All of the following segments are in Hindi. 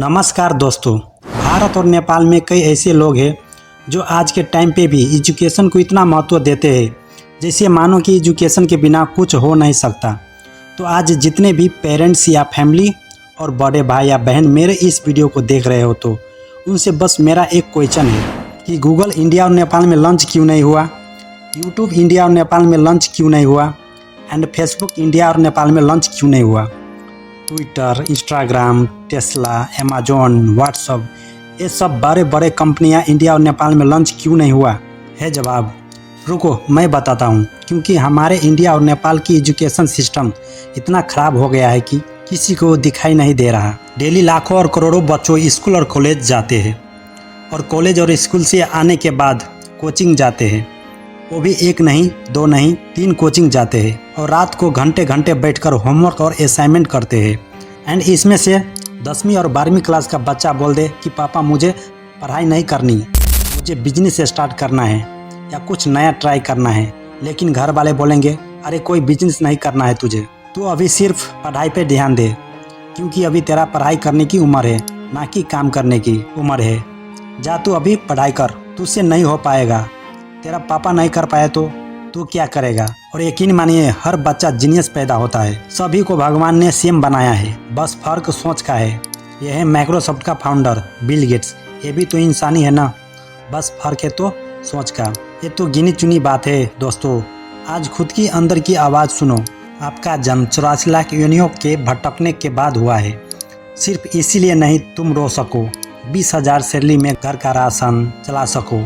नमस्कार दोस्तों। भारत और नेपाल में कई ऐसे लोग हैं जो आज के टाइम पे भी एजुकेशन को इतना महत्व देते हैं जैसे मानो कि एजुकेशन के बिना कुछ हो नहीं सकता। तो आज जितने भी पेरेंट्स या फैमिली और बड़े भाई या बहन मेरे इस वीडियो को देख रहे हो तो उनसे बस मेरा एक क्वेश्चन है कि गूगल इंडिया और नेपाल में लॉन्च क्यों नहीं हुआ, यूट्यूब इंडिया और नेपाल में लॉन्च क्यों नहीं हुआ एंड फेसबुक इंडिया और नेपाल में लॉन्च क्यों नहीं हुआ। Twitter, Instagram, Tesla, Amazon, WhatsApp, ये सब बड़े बड़े कंपनियां इंडिया और नेपाल में लॉन्च क्यों नहीं हुआ है जवाब। रुको मैं बताता हूँ। क्योंकि हमारे इंडिया और नेपाल की एजुकेशन सिस्टम इतना ख़राब हो गया है कि किसी को दिखाई नहीं दे रहा। डेली लाखों और करोड़ों बच्चों स्कूल और कॉलेज जाते हैं और कॉलेज और स्कूल से आने के बाद कोचिंग जाते हैं, वो भी एक नहीं, दो नहीं, 3 कोचिंग जाते हैं और रात को घंटे घंटे बैठकर होमवर्क और असाइनमेंट करते हैं। एंड इसमें से 10वीं और 12वीं क्लास का बच्चा बोल दे कि पापा मुझे पढ़ाई नहीं करनी, मुझे बिजनेस स्टार्ट करना है या कुछ नया ट्राई करना है, लेकिन घर वाले बोलेंगे अरे कोई बिजनेस नहीं करना है तुझे, तू अभी सिर्फ पढ़ाई पे ध्यान दे क्योंकि अभी तेरा पढ़ाई करने की उम्र है ना कि काम करने की उम्र है। जा तू अभी पढ़ाई कर, तुझसे नहीं हो पाएगा, तेरा पापा नहीं कर पाए तो तू क्या करेगा। और यकीन मानिए हर बच्चा जीनियस पैदा होता है, सभी को भगवान ने सेम बनाया है, बस फर्क सोच का है। यह है माइक्रोसॉफ्ट का फाउंडर बिल गेट्स, ये भी तो इंसान ही है ना, बस फर्क है तो सोच का। ये तो गिनी चुनी बात है दोस्तों। आज खुद की अंदर की आवाज़ सुनो। आपका जन्म 84 लाख योनियों के भटकने के बाद हुआ है, सिर्फ इसीलिए नहीं तुम रो सको, 20,000 सैलरी में घर का राशन चला सको,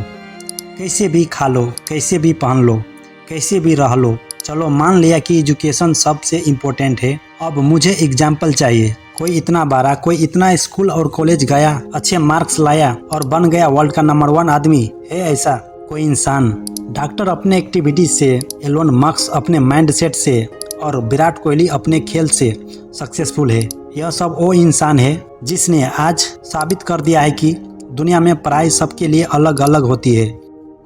कैसे भी खा लो, कैसे भी पहन लो, कैसे भी रह लो। चलो मान लिया कि एजुकेशन सबसे इम्पोर्टेंट है। अब मुझे एग्जाम्पल चाहिए। कोई इतना बड़ा, कोई इतना स्कूल और कॉलेज गया, अच्छे मार्क्स लाया और बन गया वर्ल्ड का नंबर 1 आदमी है ऐसा कोई इंसान? डॉक्टर अपने एक्टिविटीज से, एलोन मस्क अपने माइंड सेट से और विराट कोहली अपने खेल से सक्सेसफुल है। यह सब वो इंसान है जिसने आज साबित कर दिया है कि दुनिया में पढ़ाई सबके लिए अलग अलग होती है।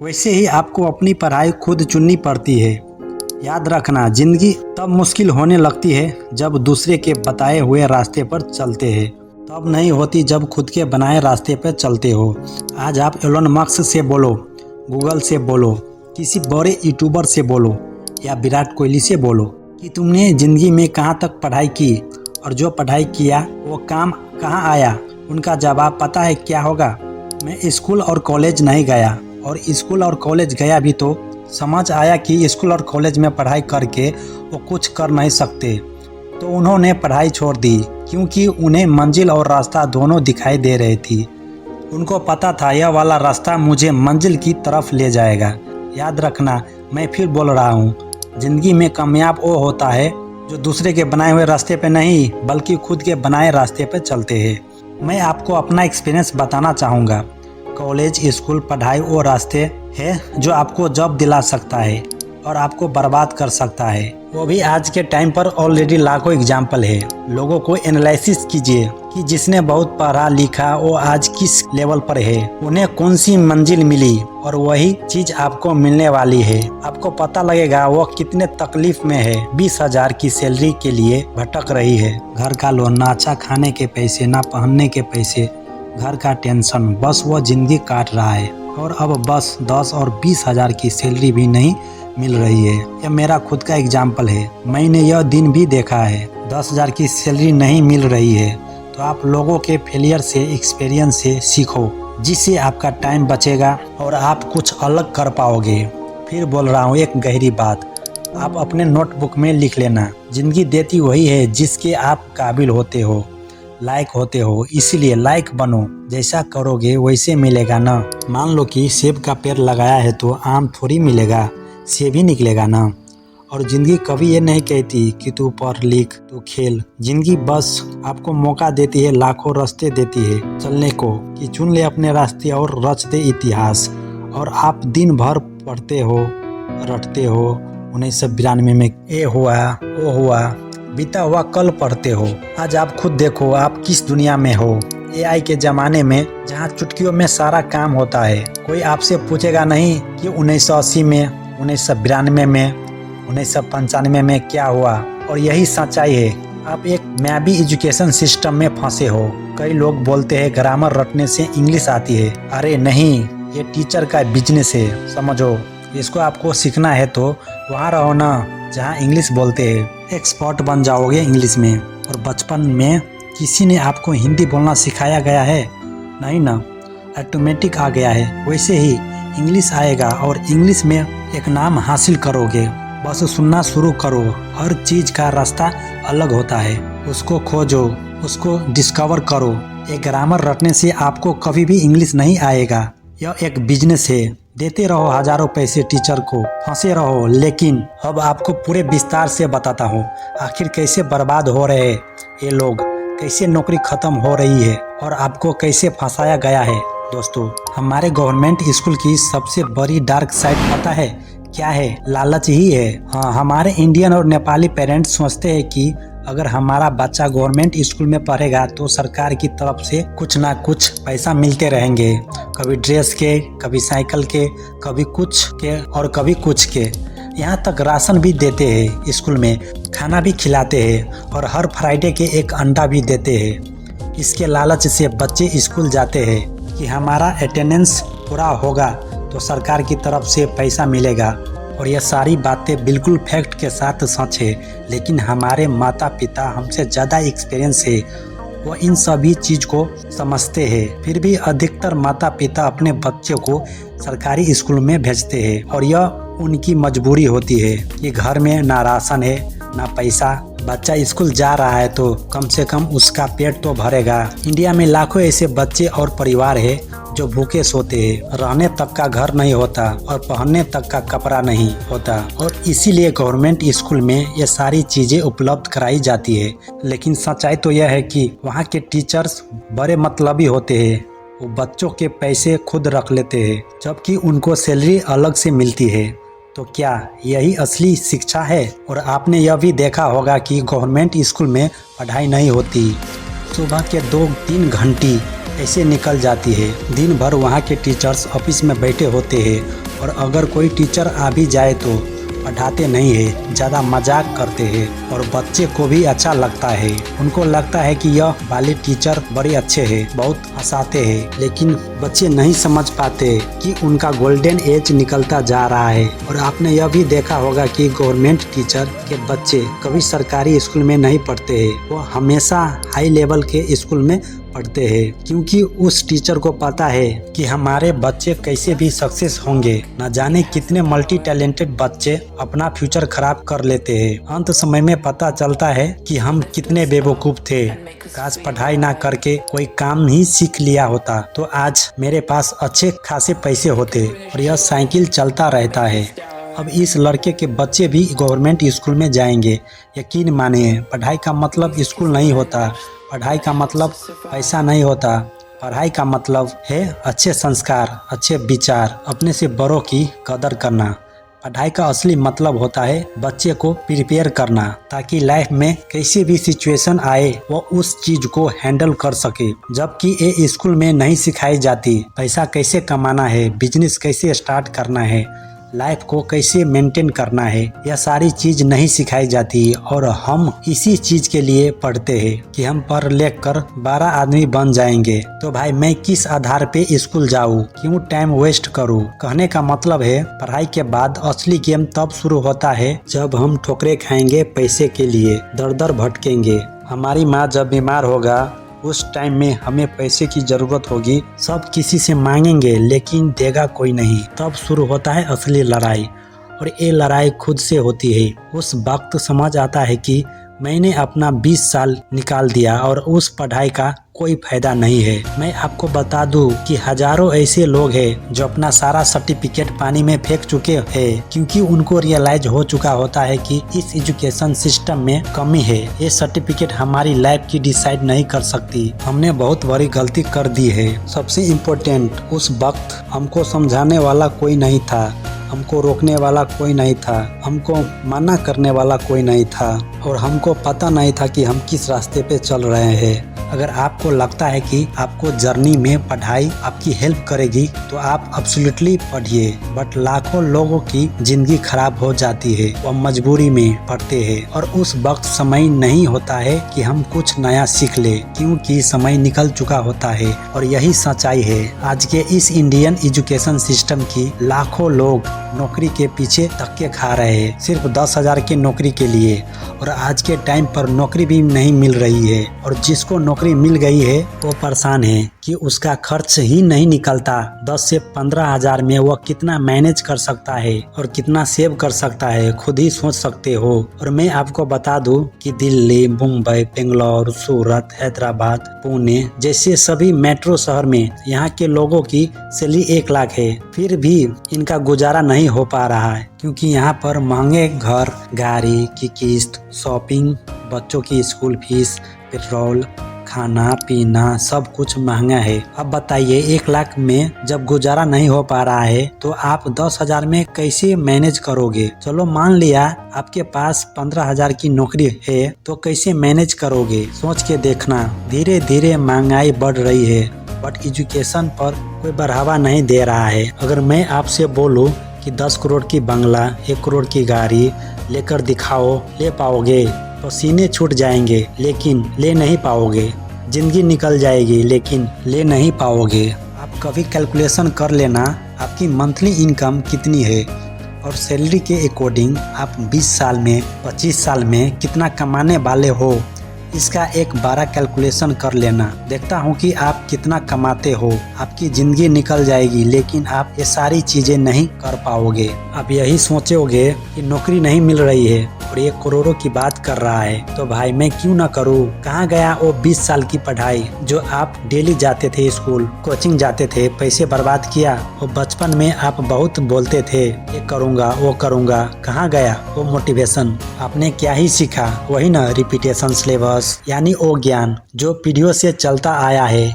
वैसे ही आपको अपनी पढ़ाई खुद चुननी पड़ती है। याद रखना, जिंदगी तब मुश्किल होने लगती है जब दूसरे के बताए हुए रास्ते पर चलते हैं, तब नहीं होती जब खुद के बनाए रास्ते पर चलते हो। आज आप एलोन मस्क से बोलो, गूगल से बोलो, किसी बड़े यूट्यूबर से बोलो या विराट कोहली से बोलो कि तुमने ज़िंदगी में कहाँ तक पढ़ाई की और जो पढ़ाई किया वो काम कहाँ आया। उनका जवाब पता है क्या होगा? मैं स्कूल और कॉलेज नहीं गया, और स्कूल और कॉलेज गया भी तो समझ आया कि स्कूल और कॉलेज में पढ़ाई करके वो कुछ कर नहीं सकते, तो उन्होंने पढ़ाई छोड़ दी क्योंकि उन्हें मंजिल और रास्ता दोनों दिखाई दे रही थी। उनको पता था यह वाला रास्ता मुझे मंजिल की तरफ ले जाएगा। याद रखना, मैं फिर बोल रहा हूँ, ज़िंदगी में कामयाब वो होता है जो दूसरे के बनाए हुए रास्ते पे नहीं बल्कि खुद के बनाए रास्ते पे चलते हैं। मैं आपको अपना एक्सपीरियंस बताना चाहूँगा। कॉलेज, स्कूल, पढ़ाई वो रास्ते हैं जो आपको जॉब दिला सकता है और आपको बर्बाद कर सकता है। वो भी आज के टाइम पर ऑलरेडी लाखों एग्जाम्पल है। लोगों को एनालिसिस कीजिए कि जिसने बहुत पढ़ा लिखा वो आज किस लेवल पर है, उन्हें कौन सी मंजिल मिली और वही चीज आपको मिलने वाली है। आपको पता लगेगा वो कितने तकलीफ में है। 20,000 की सैलरी के लिए भटक रही है। घर का लोन, ना अच्छा खाने के पैसे, ना पहनने के पैसे, घर का टेंशन, बस वो जिंदगी काट रहा है। और अब बस 10 और 20,000 की सैलरी भी नहीं मिल रही है। यह मेरा खुद का एग्जाम्पल है, मैंने यह दिन भी देखा है। 10,000 की सैलरी नहीं मिल रही है तो आप लोगों के फेलियर से, एक्सपीरियंस से सीखो, जिससे आपका टाइम बचेगा और आप कुछ अलग कर पाओगे। फिर बोल रहा हूँ एक गहरी बात, आप अपने नोटबुक में लिख लेना, जिंदगी देती वही है जिसके आप काबिल होते हो, लायक होते हो, इसीलिए लायक बनो। जैसा करोगे वैसे मिलेगा ना। मान लो कि सेब का पेड़ लगाया है तो आम थोड़ी मिलेगा, सेब ही निकलेगा ना। और ज़िंदगी कभी ये नहीं कहती कि तू पढ़ लिख, तू खेल। ज़िंदगी बस आपको मौका देती है, लाखों रास्ते देती है चलने को, कि चुन ले अपने रास्ते और रच दे इतिहास। और आप दिन भर पढ़ते हो, रटते हो, 1992 में ये हुआ वो हुआ, बीता हुआ कल पढ़ते हो। आज आप खुद देखो आप किस दुनिया में हो। एआई के ज़माने में जहाँ चुटकियों में सारा काम होता है। कोई आपसे पूछेगा नहीं कि 1980 में, 1992 में, 1995 में क्या हुआ। और यही सच्चाई है। आप एक मैबी एजुकेशन सिस्टम में फंसे हो। कई लोग बोलते हैं ग्रामर रटने से इंग्लिश आती है। अरे नहीं, ये टीचर का बिजनेस है, समझो। इसको आपको सीखना है तो वहाँ रहो ना जहाँ इंग्लिश बोलते हैं। एक्सपर्ट बन जाओगे इंग्लिश में। और बचपन में किसी ने आपको हिंदी बोलना सिखाया गया है? नहीं ना, ऑटोमेटिक आ गया है। वैसे ही इंग्लिश आएगा और इंग्लिश में एक नाम हासिल करोगे। बस सुनना शुरू करो। हर चीज़ का रास्ता अलग होता है, उसको खोजो, उसको डिस्कवर करो। एक ग्रामर रटने से आपको कभी भी इंग्लिश नहीं आएगा। यह एक बिजनेस है। देते रहो हजारों पैसे टीचर को, फंसे रहो। लेकिन अब आपको पूरे विस्तार से बताता हूँ आखिर कैसे बर्बाद हो रहे हैं ये लोग, कैसे नौकरी खत्म हो रही है और आपको कैसे फंसाया गया है। दोस्तों, हमारे गवर्नमेंट स्कूल की सबसे बड़ी डार्क साइड पता है क्या है? लालच ही है। हाँ, हमारे इंडियन और नेपाली पेरेंट्स सोचते हैं कि अगर हमारा बच्चा गवर्नमेंट स्कूल में पढ़ेगा तो सरकार की तरफ से कुछ ना कुछ पैसा मिलते रहेंगे। कभी ड्रेस के, कभी साइकिल के, कभी कुछ के और कभी कुछ के। यहाँ तक राशन भी देते हैं, स्कूल में खाना भी खिलाते हैं और हर फ्राइडे के एक अंडा भी देते हैं। इसके लालच से बच्चे स्कूल जाते हैं कि हमारा अटेंडेंस पूरा होगा तो सरकार की तरफ से पैसा मिलेगा। और ये सारी बातें बिल्कुल फैक्ट के साथ सच है। लेकिन हमारे माता पिता हमसे ज़्यादा एक्सपीरियंस है, वो इन सभी चीज़ को समझते हैं। फिर भी अधिकतर माता पिता अपने बच्चों को सरकारी स्कूल में भेजते हैं और यह उनकी मजबूरी होती है कि घर में ना राशन है ना पैसा। बच्चा स्कूल जा रहा है तो कम से कम उसका पेट तो भरेगा। इंडिया में लाखों ऐसे बच्चे और परिवार है जो भूखे सोते हैं, रहने तक का घर नहीं होता और पहनने तक का कपड़ा नहीं होता। और इसीलिए गवर्नमेंट स्कूल में ये सारी चीजें उपलब्ध कराई जाती है। लेकिन सच्चाई तो यह है कि वहाँ के टीचर्स बड़े मतलबी होते हैं। वो बच्चों के पैसे खुद रख लेते हैं जबकि उनको सैलरी अलग से मिलती है। तो क्या यही असली शिक्षा है? और आपने यह भी देखा होगा कि गवर्नमेंट स्कूल में पढ़ाई नहीं होती। सुबह के 2-3 घंटे ऐसे निकल जाती है। दिन भर वहाँ के टीचर्स ऑफिस में बैठे होते हैं और अगर कोई टीचर आ भी जाए तो पढ़ाते नहीं है, ज़्यादा मजाक करते हैं और बच्चे को भी अच्छा लगता है। उनको लगता है कि यह वाले टीचर बड़े अच्छे हैं, बहुत हंसाते हैं। लेकिन बच्चे नहीं समझ पाते कि उनका गोल्डन एज निकलता जा रहा है। और आपने यह भी देखा होगा कि गवर्नमेंट टीचर के बच्चे कभी सरकारी स्कूल में नहीं पढ़ते हैं, वो हमेशा हाई लेवल के स्कूल में पढ़ते हैं, क्योंकि उस टीचर को पता है कि हमारे बच्चे कैसे भी सक्सेस होंगे। न जाने कितने मल्टी टैलेंटेड बच्चे अपना फ्यूचर खराब कर लेते हैं। अंत समय में पता चलता है कि हम कितने बेवकूफ थे। काश पढ़ाई ना करके कोई काम ही सीख लिया होता तो आज मेरे पास अच्छे खासे पैसे होते और यह साइकिल चलता रहता है। अब इस लड़के के बच्चे भी गवर्नमेंट स्कूल में जाएंगे। यकीन मानिए, पढ़ाई का मतलब स्कूल नहीं होता, पढ़ाई का मतलब पैसा नहीं होता। पढ़ाई का मतलब है अच्छे संस्कार, अच्छे विचार, अपने से बड़ों की कदर करना। पढ़ाई का असली मतलब होता है बच्चे को प्रिपेयर करना ताकि लाइफ में कैसी भी सिचुएशन आए वो उस चीज को हैंडल कर सके। जबकि ये स्कूल में नहीं सिखाई जाती। पैसा कैसे कमाना है, बिजनेस कैसे स्टार्ट करना है, लाइफ को कैसे मेंटेन करना है, यह सारी चीज नहीं सिखाई जाती। और हम इसी चीज के लिए पढ़ते हैं कि हम पढ़ लिख कर 12 आदमी बन जाएंगे। तो भाई मैं किस आधार पे स्कूल जाऊँ, क्यों टाइम वेस्ट करूँ? कहने का मतलब है पढ़ाई के बाद असली गेम तब शुरू होता है जब हम ठोकरे खाएंगे पैसे के लिए, दर दर भटकेंगे। हमारी माँ जब बीमार होगा उस टाइम में हमें पैसे की जरूरत होगी, सब किसी से मांगेंगे लेकिन देगा कोई नहीं। तब शुरू होता है असली लड़ाई और ये लड़ाई खुद से होती है। उस वक्त समझ आता है कि मैंने अपना 20 साल निकाल दिया और उस पढ़ाई का कोई फायदा नहीं है। मैं आपको बता दूं कि हजारों ऐसे लोग हैं जो अपना सारा सर्टिफिकेट पानी में फेंक चुके हैं क्योंकि उनको रियलाइज हो चुका होता है कि इस एजुकेशन सिस्टम में कमी है। ये सर्टिफिकेट हमारी लाइफ की डिसाइड नहीं कर सकती। हमने बहुत बड़ी गलती कर दी है। सबसे इम्पोर्टेंट, उस वक्त हमको समझाने वाला कोई नहीं था, हमको रोकने वाला कोई नहीं था, हमको मना करने वाला कोई नहीं था और हमको पता नहीं था कि हम किस रास्ते पे चल रहे हैं। अगर आपको लगता है कि आपको जर्नी में पढ़ाई आपकी हेल्प करेगी तो आप एब्सोल्युटली पढ़िए, बट लाखों लोगों की जिंदगी खराब हो जाती है, वो मजबूरी में पढ़ते हैं और उस वक्त समय नहीं होता है कि हम कुछ नया सीख ले, क्योंकि समय निकल चुका होता है। और यही सच्चाई है आज के इस इंडियन एजुकेशन सिस्टम की। लाखों लोग नौकरी के पीछे धक्के खा रहे हैं सिर्फ 10,000 की नौकरी के लिए, और आज के टाइम पर नौकरी भी नहीं मिल रही है, और जिसको नौकरी मिल गई है वो परेशान है कि उसका खर्च ही नहीं निकलता। 10 से 15,000 में वो कितना मैनेज कर सकता है और कितना सेव कर सकता है, खुद ही सोच सकते हो। और मैं आपको बता दूं कि दिल्ली, मुंबई, बेंगलोर, सूरत, हैदराबाद, पुणे जैसे सभी मेट्रो शहर में यहाँ के लोगों की सैलरी 1 लाख है, फिर भी इनका गुजारा नहीं हो पा रहा है, क्योंकि यहाँ पर महंगे घर, गाड़ी की किस्त, शॉपिंग, बच्चों की स्कूल फीस, पेट्रोल, खाना पीना सब कुछ महंगा है। अब बताइए 1 लाख में जब गुजारा नहीं हो पा रहा है तो आप 10,000 में कैसे मैनेज करोगे। चलो मान लिया आपके पास 15,000 की नौकरी है तो कैसे मैनेज करोगे, सोच के देखना। धीरे धीरे महंगाई बढ़ रही है, बट एजुकेशन पर कोई बढ़ावा नहीं दे रहा है। अगर मैं आपसे बोलूं कि 10 करोड़ की बंगला, 1 करोड़ की गाड़ी लेकर दिखाओ, ले पाओगे? पसीने छूट जाएंगे लेकिन ले नहीं पाओगे, जिंदगी निकल जाएगी लेकिन ले नहीं पाओगे। आप कभी कैलकुलेशन कर लेना आपकी मंथली इनकम कितनी है और सैलरी के अकॉर्डिंग आप 20 साल में, 25 साल में कितना कमाने वाले हो, इसका एक बार कैलकुलेशन कर लेना। देखता हूँ कि आप कितना कमाते हो। आपकी जिंदगी निकल जाएगी लेकिन आप ये सारी चीजें नहीं कर पाओगे। आप यही सोचोगे कि नौकरी नहीं मिल रही है और ये करोड़ों की बात कर रहा है, तो भाई मैं क्यों ना करूँ। कहाँ गया वो 20 साल की पढ़ाई जो आप डेली जाते थे, स्कूल कोचिंग जाते थे, पैसे बर्बाद किया। वो बचपन में आप बहुत बोलते थे ये करूँगा वो करूँगा, कहाँ गया वो मोटिवेशन। आपने क्या ही सीखा, वही ना रिपीटेशन, सिलेबस, यानी वो ज्ञान जो पीढ़ियों से चलता आया है।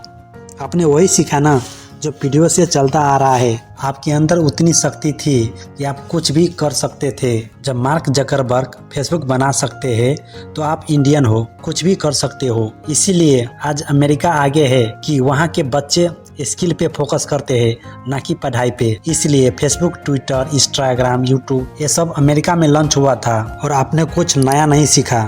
आपने वही सीखा ना जो पीढ़ियों से चलता आ रहा है। आपके अंदर उतनी शक्ति थी कि आप कुछ भी कर सकते थे। जब मार्क जकरबर्ग फेसबुक बना सकते हैं तो आप इंडियन हो, कुछ भी कर सकते हो। इसीलिए आज अमेरिका आगे है कि वहाँ के बच्चे स्किल पे फोकस करते हैं, ना कि पढ़ाई पे। इसलिए फेसबुक, ट्विटर, इंस्टाग्राम, यूट्यूब ये सब अमेरिका में लॉन्च हुआ था और आपने कुछ नया नहीं सीखा।